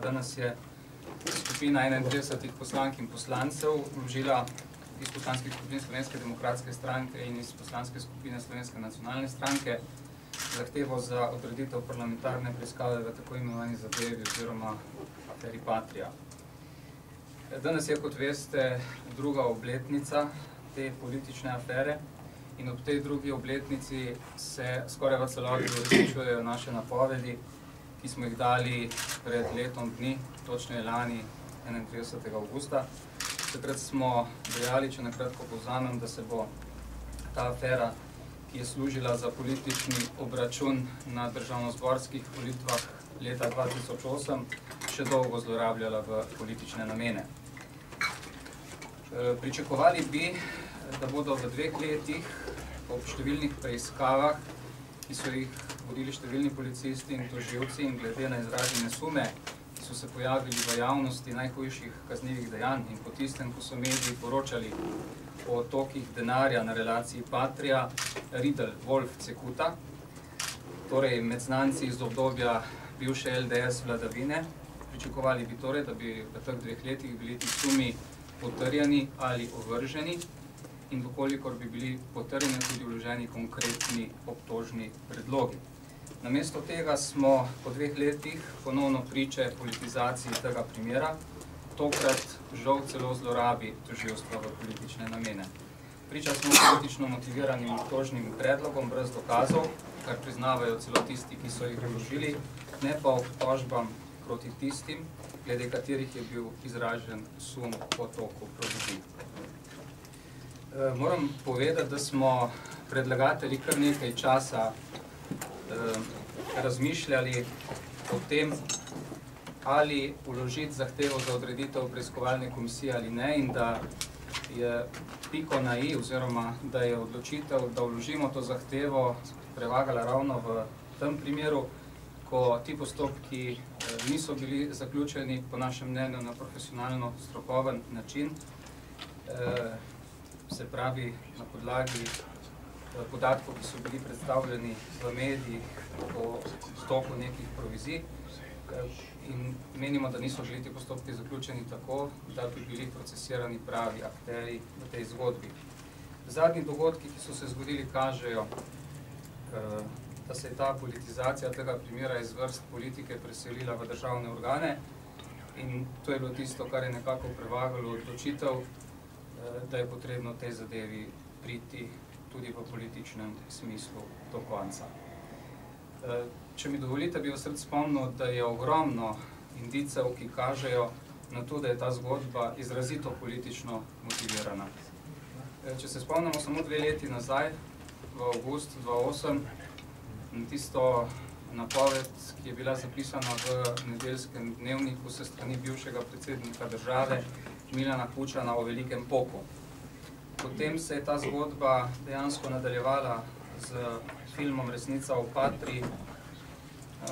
Danes je skupina 31 poslank in poslancev vložila iz poslanskih skupin Slovenske demokratske stranke in iz poslanske skupine Slovenske nacionalne stranke zahtevo za odreditev parlamentarne preiskave v tako imenovani zadevi oziroma aferi Patria. Danes je, kot veste, druga obletnica te politične afere in ob tej drugi obletnici se skoraj v celoti uresničujejo naše napovedi, ki smo jih dali pred letom dni, točno je lani 31. avgusta. Takrat smo dejali, če nakratko povzamem, da se bo ta afera, ki je služila za politični obračun na državnozborskih volitvah leta 2008, še dolgo zlorabljala v politične namene. Pričakovali bi, da bodo v 2 letih ob številnih preiskavah, ki so jih vodili številni policisti in tožilci in glede na izražene sume, ki so se pojavili v javnosti najhujših kaznivih dejanj in po tistem, ko so mediji poročali o tokih denarja na relaciji Patria, Riedl, Wolf, Cekuta, torej med znanci iz obdobja bivše LDS vladavine. Pričakovali bi torej, da bi v teh 2 letih bili ti sumi potrjeni ali ovrženi in dokolikor bi bili potrjeni tudi vloženi konkretni obtožni predlogi. Namesto tega smo po 2 letih ponovno priče politizaciji tega primera, tokrat žal celo zlorabi tožilstva v politične namene. Priča smo politično motiviranim obtožnim predlogom brez dokazov, kar priznavajo celo tisti, ki so jih vložili, ne pa obtožbam proti tistim, glede katerih je bil izražen sum o toku provizij. Moram povedati, da smo predlagatelji kar nekaj časa razmišljali o tem, ali vložiti zahtevo za odreditev preiskovalne komisije ali ne, in da je piko na i oziroma da je odločitev, da vložimo to zahtevo, prevagala ravno v tem primeru, ko ti postopki niso bili zaključeni po našem mnenju na profesionalno strokoven način, se pravi na podlagi podatkov, ki so bili predstavljeni v medijih o stoku nekih provizij, in menimo, da niso bili ti postopki zaključeni tako, da bi bili procesirani pravi akterji v tej zgodbi. Zadnji dogodki, ki so se zgodili, kažejo, da se je ta politizacija tega primera iz vrst politike preselila v državne organe in to je bilo tisto, kar je nekako prevagalo odločitev, da je potrebno tej zadevi priti tudi v političnem smislu do konca. Če mi dovolite, bi vas rad spomnil, da je ogromno indicev, ki kažejo na to, da je ta zgodba izrazito politično motivirana. Če se spomnimo samo 2 leti nazaj, v avgustu 2008, na tisto napoved, ki je bila zapisana v Nedeljskem dnevniku se strani bivšega predsednika države Milana Kučana o velikem poku. Potem se je ta zgodba dejansko nadaljevala z filmom Resnica o Patriji,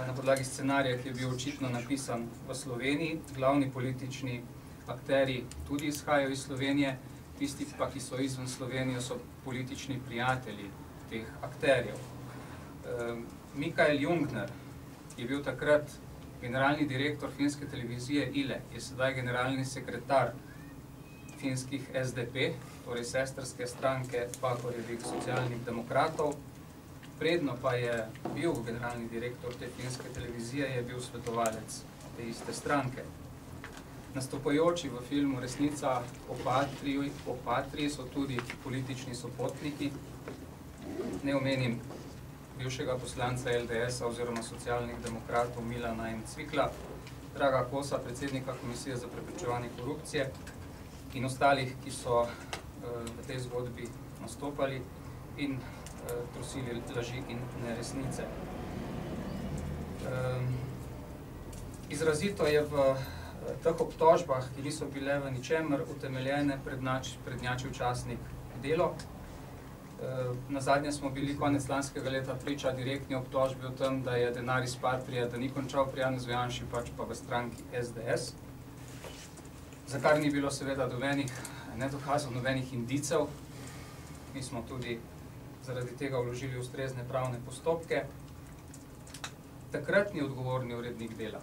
na podlagi scenarija, ki je bil očitno napisan v Sloveniji. Glavni politični akterji tudi izhajajo iz Slovenije, tisti pa, ki so izven Slovenije, so politični prijatelji teh akterjev. Mikael Jungner, ki je bil takrat generalni direktor finske televizije ILE, je sedaj generalni sekretar finskih SDP, torej sestrske stranke Pahorjevih socialnih demokratov. Predno pa je bil generalni direktor te finske televizije, je bil svetovalec te iste stranke. Nastopajoči v filmu Resnica o Patriji so tudi politični sopotniki. Ne omenim bivšega poslanca LDS-a oziroma socialnih demokratov Milana M. Cvikla, Draga Kosa, predsednika Komisije za preprečevanje korupcije in ostalih, ki so v tej zgodbi nastopali in trosili laži in neresnice. Izrazito je v teh obtožbah, ki niso bile v ničemer utemeljene, prednjačil časnik Delo. Nazadnje smo bili konec lanskega leta priča direktni obtožbi o tem, da je denar iz Patrije, da ni končal pri Janezu Janši, pač pa v stranki SDS, za kar ni bilo seveda nobenih nedokazov, nobenih indicev. Mi smo tudi zaradi tega vložili ustrezne pravne postopke. Takratni odgovorni urednik Dela,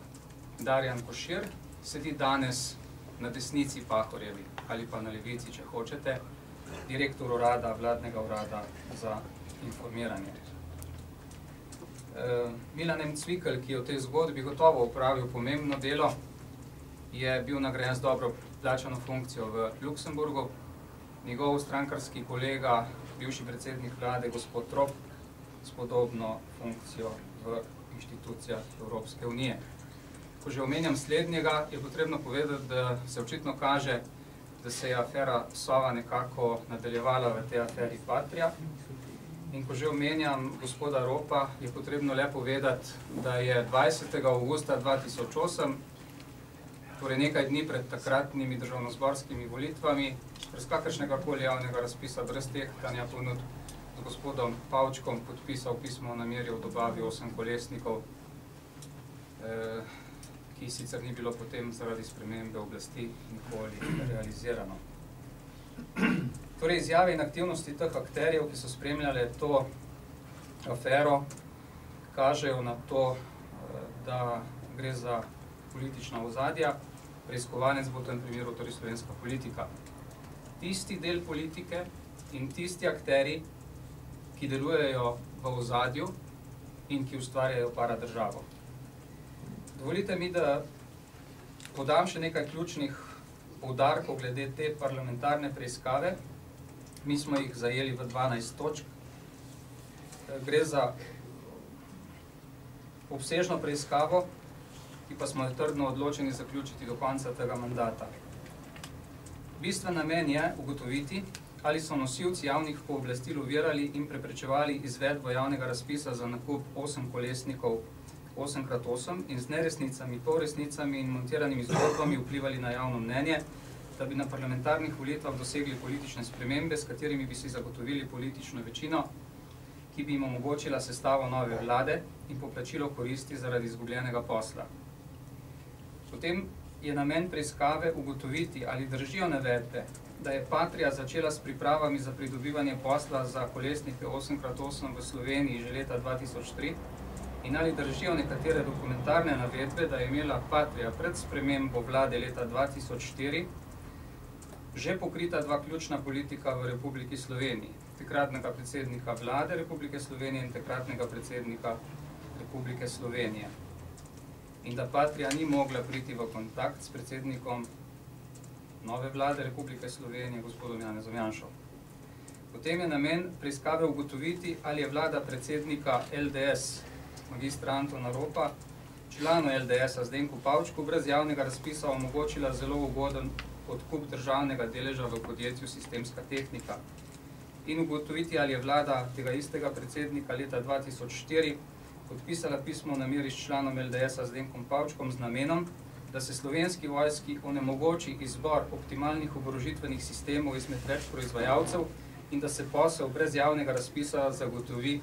Darjan Košir, sedi danes na desnici Pahorjevi ali pa na levici, če hočete, direktor urada, vladnega urada za informiranje. Milan M. Cvikl, ki je v tej zgodbi gotovo opravil pomembno delo, je bil nagrajen z dobro plačano funkcijo v Luksemburgu. Njegov strankarski kolega, bivši predsednik vlade, gospod Trop, s podobno funkcijo v inštitucijah Evropske unije. Ko že omenjam slednjega, je potrebno povedati, da se očitno kaže, da se je afera Sova nekako nadaljevala v tej aferi Patria. In ko že omenjam gospoda Ropa, je potrebno le povedati, da je 20. avgusta 2008, torej nekaj dni pred takratnimi državnozborskimi volitvami, brez kakršnega koli javnega razpisa, brez tehtanja ponudb, z gospodom Pavčkom podpisal pismo o nameri o dobavi 8 kolesnikov, ki sicer ni bilo potem zaradi spremembe oblasti nikoli realizirano. Torej, izjave in aktivnosti teh akterjev, ki so spremljale to afero, kažejo na to, da gre za politična ozadja. Preiskovanec bo v tem primeru torej slovenska politika. Tisti del politike in tisti akterji, ki delujejo v ozadju in ki ustvarjajo paradržavo. Dovolite mi, da podam še nekaj ključnih poudarkov glede te parlamentarne preiskave. Mi smo jih zajeli v 12 točk. Gre za obsežno preiskavo, ki pa smo jo trdno odločeni zaključiti do konca tega mandata. Bistven namen je ugotoviti, ali so nosilci javnih pooblastil ovirali in preprečevali izvedbo javnega razpisa za nakup 8 kolesnikov 8x8 in z neresnicami, polresnicami in montiranimi zgodbami vplivali na javno mnenje, da bi na parlamentarnih volitvah dosegli politične spremembe, s katerimi bi si zagotovili politično večino, ki bi jim omogočila sestavo nove vlade in poplačilo koristi zaradi izgubljenega posla. Potem je namen preiskave ugotoviti, ali držijo navedbe, da je Patria začela s pripravami za pridobivanje posla za kolesnike 8x8 v Sloveniji že leta 2003 in ali držijo nekatere dokumentarne navedbe, da je imela Patria pred spremembo vlade leta 2004 že pokrita dva ključna politika v Republiki Sloveniji, takratnega predsednika vlade Republike Slovenije in takratnega predsednika Republike Slovenije. In da Patria ni mogla priti v kontakt s predsednikom nove vlade Republike Slovenije, gospodom Janezom Janšo. Potem je namen preiskave ugotoviti, ali je vlada predsednika LDS, magistra Antona Ropa, članu LDS-a Zdenku Pavčku, brez javnega razpisa omogočila zelo ugoden odkup državnega deleža v podjetju Sistemska tehnika. In ugotoviti, ali je vlada tega istega predsednika leta 2004 podpisala pismo o nameri s članom LDS-a Zdenkom Pavčkom z namenom, da se slovenski vojski onemogoči izbor optimalnih oborožitvenih sistemov izmed več proizvajalcev in da se posel brez javnega razpisa zagotovi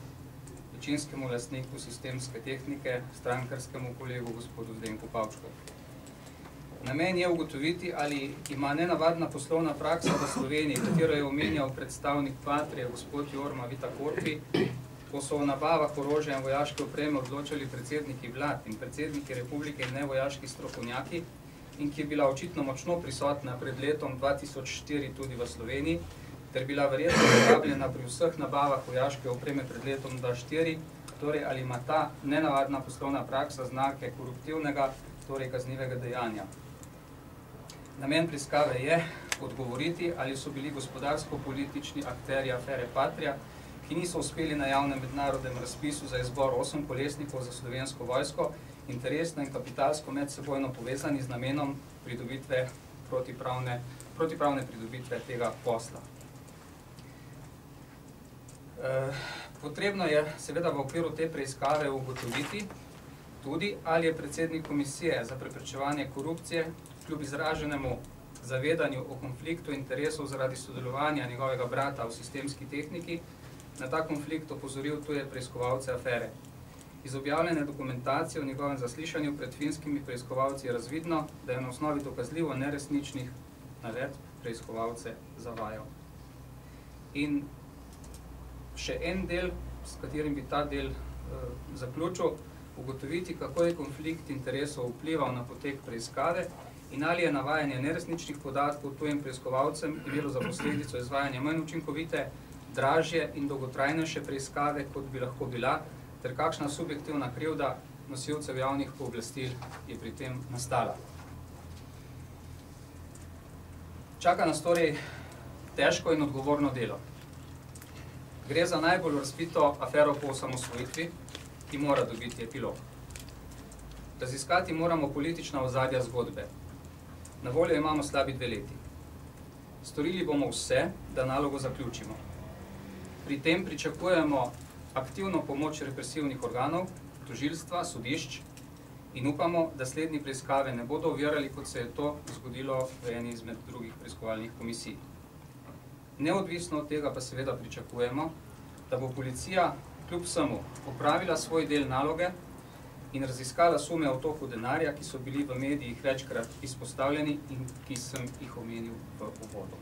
večinskemu lastniku Sistemske tehnike, strankarskemu kolegu gospodu Zdenku Pavčku. Namen je ugotoviti, ali ima nenavadna poslovna praksa v Sloveniji, katero je omenjal predstavnik Patrije, gospod Jorma Vita Korpi, ko so o nabavah orožja in vojaške opreme odločali predsedniki vlad in predsedniki republike in nevojaški strokovnjaki in ki je bila očitno močno prisotna pred letom 2004 tudi v Sloveniji, ter bila verjetno uporabljena pri vseh nabavah vojaške opreme pred letom 2004, torej ali ima ta nenavadna poslovna praksa znake koruptivnega, torej kaznivega dejanja. Namen preiskave je odgovoriti, ali so bili gospodarsko-politični akterji afere Patria, ki niso uspeli na javnem mednarodnem razpisu za izbor 8 kolesnikov za slovensko vojsko, interesno in kapitalsko medsebojno povezani z namenom pridobitve protipravne pridobitve tega posla. Potrebno je seveda v okviru te preiskave ugotoviti tudi, ali je predsednik komisije za preprečevanje korupcije kljub izraženemu zavedanju o konfliktu interesov zaradi sodelovanja njegovega brata v Sistemski tehniki na ta konflikt opozoril tuje preiskovalce afere. Iz objavljene dokumentacije o njegovem zaslišanju pred finskimi preiskovalci je razvidno, da je na osnovi dokazljivo neresničnih navedb preiskovalce zavajal. In še en del, s katerim bi ta del zaključil, ugotoviti, kako je konflikt interesov vplival na potek preiskave in ali je navajanje neresničnih podatkov tujim preiskovalcem imelo za posledico izvajanje manj učinkovite, dražje in dolgotrajnejše preiskave, kot bi lahko bila, ter kakšna subjektivna krivda nosilcev javnih pooblastil je pri tem nastala. Čaka nas torej težko in odgovorno delo. Gre za najbolj razvpito afero po osamosvojitvi, ki mora dobiti epilog. Raziskati moramo politična ozadja zgodbe. Na voljo imamo slabi 2 leti. Storili bomo vse, da nalogo zaključimo. Pri tem pričakujemo aktivno pomoč represivnih organov, tožilstva, sodišč in upamo, da slednji preiskave ne bodo ovirali, kot se je to zgodilo v eni izmed drugih preiskovalnih komisij. Neodvisno od tega pa seveda pričakujemo, da bo policija kljub vsemu opravila svoj del naloge in raziskala sume o toku denarja, ki so bili v medijih večkrat izpostavljeni in ki sem jih omenil v uvodu.